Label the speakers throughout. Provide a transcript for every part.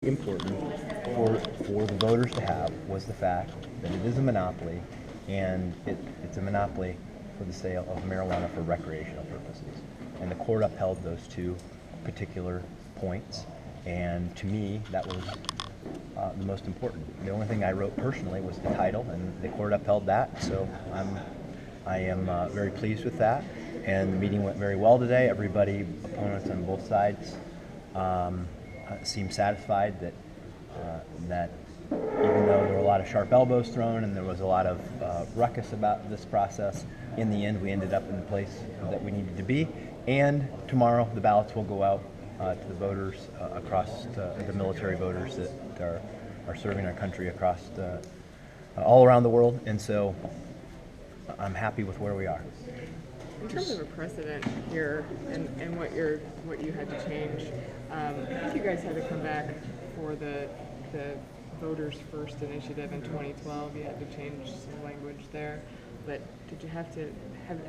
Speaker 1: important for the voters to have was the fact that it is a monopoly, and it's a monopoly for the sale of marijuana for recreational purposes. And the court upheld those two particular points, and to me that was the most important. The only thing I wrote personally was the title, and the court upheld that, so I am very pleased with that. And the meeting went very well today. Everybody, opponents on both sides, seemed satisfied that even though there were a lot of sharp elbows thrown and there was a lot of ruckus about this process, in the end we ended up in the place that we needed to be. And tomorrow the ballots will go out to the voters across the military voters that are serving our country across all around the world. And so I'm happy with where we are.
Speaker 2: In terms of a precedent here and what you had to change, I think you guys had to come back for the Voters First initiative in 2012. You had to change some language there. But did you have to,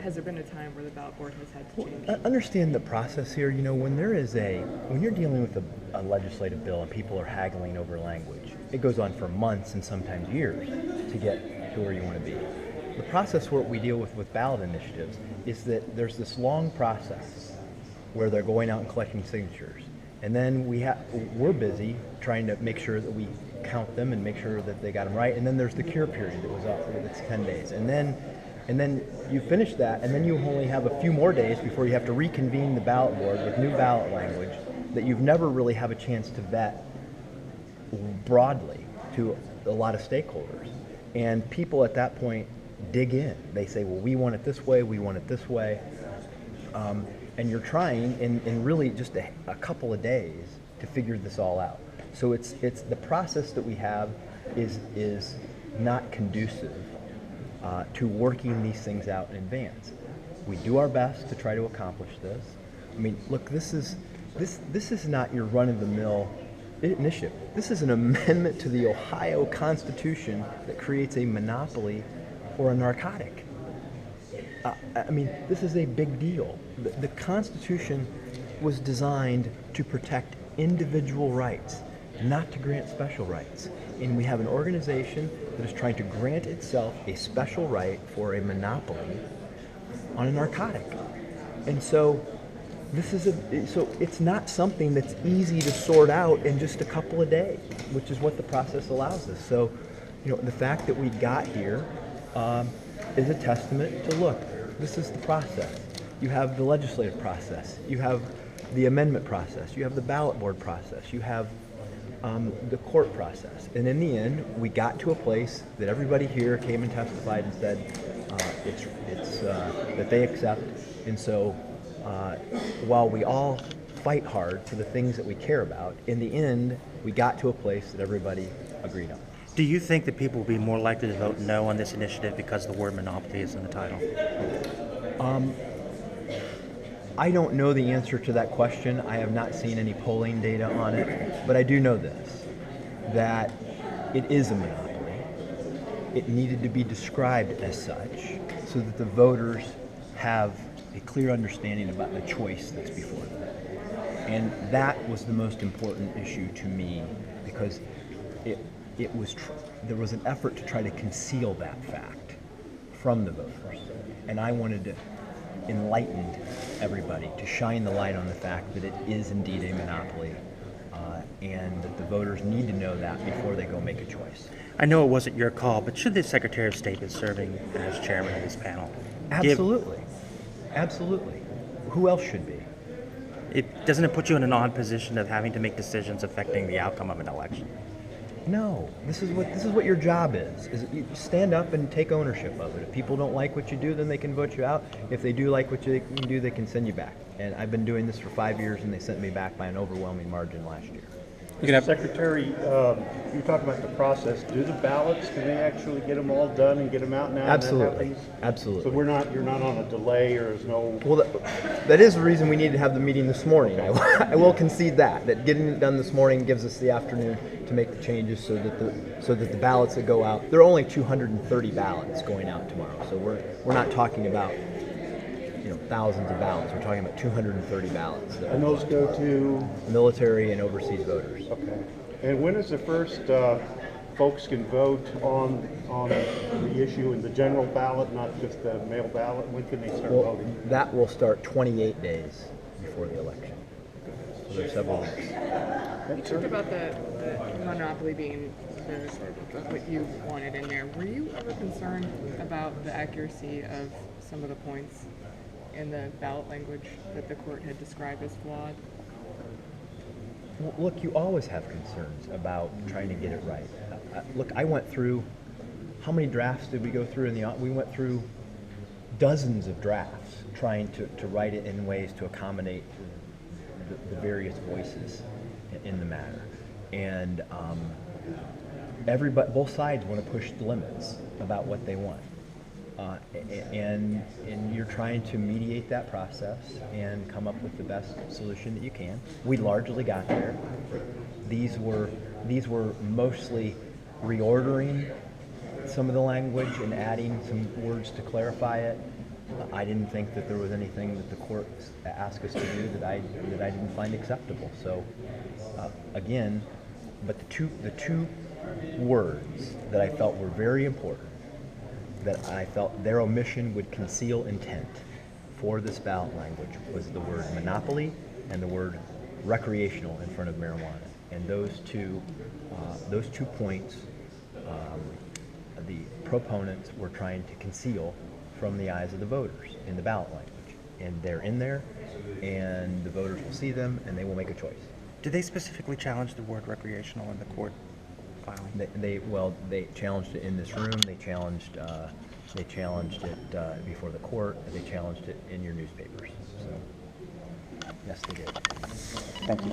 Speaker 2: has there been a time where the Ballot Board has had to change?
Speaker 1: Understand the process here. You know, when you're dealing with a legislative bill and people are haggling over language, it goes on for months and sometimes years to get to where you want to be. The process what we deal with ballot initiatives is that there's this long process where they're going out and collecting signatures, and then we're busy trying to make sure that we count them and make sure that they got them right. And then there's the cure period that was up. It's 10 days, and then you finish that, and then you only have a few more days before you have to reconvene the ballot board with new ballot language that you've never really have a chance to vet broadly to a lot of stakeholders. And people at that point dig in. They say, well, we want it this way, we want it this way. And you're trying in really just a couple of days to figure this all out. So it's the process that we have is not conducive to working these things out in advance. We do our best to try to accomplish this. I mean, look, this is not your run-of-the-mill initiative. This is an amendment to the Ohio Constitution that creates a monopoly for a narcotic. I mean, this is a big deal. The Constitution was designed to protect individual rights, not to grant special rights. And we have an organization that is trying to grant itself a special right for a monopoly on a narcotic. And so so it's not something that's easy to sort out in just a couple of days, which is what the process allows us. So, you know, the fact that we got here is a testament to, look, this is the process. You have the legislative process, you have the amendment process, you have the ballot board process, you have the court process. And in the end, we got to a place that everybody here came and testified and said it's that they accept. And so while we all fight hard for the things that we care about, in the end, we got to a place that everybody agreed on.
Speaker 3: Do you think that people will be more likely to vote no on this initiative because the word monopoly is in the title?
Speaker 1: I don't know the answer to that question. I have not seen any polling data on it, but I do know this, that it is a monopoly. It needed to be described as such so that the voters have a clear understanding about the choice that's before them. And that was the most important issue to me, because there was an effort to try to conceal that fact from the voters. And I wanted to enlighten everybody, to shine the light on the fact that it is indeed a monopoly, and that the voters need to know that before they go make a choice.
Speaker 3: I know it wasn't your call, but should the Secretary of State be serving as chairman of this panel?
Speaker 1: Absolutely. Absolutely. Who else should be?
Speaker 3: Doesn't it put you in an odd position of having to make decisions affecting the outcome of an election?
Speaker 1: No, this is what your job is you stand up and take ownership of it. If people don't like what you do, then they can vote you out. If they do like what you do, they can send you back. And I've been doing this for 5 years, and they sent me back by an overwhelming margin last year.
Speaker 4: Secretary, you talk about the process. Do the ballots, can they actually get them all done and get them out now?
Speaker 1: Absolutely. Absolutely.
Speaker 4: So you're not on a delay, or there's no...
Speaker 1: Well, that is the reason we need to have the meeting this morning. I will concede that getting it done this morning gives us the afternoon to make the changes so that the ballots that go out, there are only 230 ballots going out tomorrow. So we're not talking about thousands of ballots. We're talking about 230 ballots.
Speaker 4: And those go to?
Speaker 1: Military and overseas voters.
Speaker 4: Okay. And when is the first folks can vote on the issue in the general ballot, not just the mail ballot? When can they start
Speaker 1: Well,
Speaker 4: voting?
Speaker 1: that will start 28 days before the election. So there's several weeks.
Speaker 2: You talked about the monopoly being what you wanted in there. Were you ever concerned about the accuracy of some of the points in the ballot language that the court had described as flawed?
Speaker 1: Well, look, you always have concerns about trying to get it right. Look, I went through, how many drafts did we go through we went through dozens of drafts trying to write it in ways to accommodate the various voices in the matter. And both sides want to push the limits about what they want. And you're trying to mediate that process and come up with the best solution that you can. We largely got there. These were mostly reordering some of the language and adding some words to clarify it. I didn't think that there was anything that the court asked us to do that I didn't find acceptable. So again, but the two words that I felt were very important, that I felt their omission would conceal intent for this ballot language, was the word monopoly and the word recreational in front of marijuana. And those two points, the proponents were trying to conceal from the eyes of the voters in the ballot language. And they're in there, and the voters will see them, and they will make a choice.
Speaker 3: Did they specifically challenge the word recreational in the court filing?
Speaker 1: They challenged it in this room. They challenged it before the court. They challenged it in your newspapers. So yes, they did.
Speaker 3: Thank you.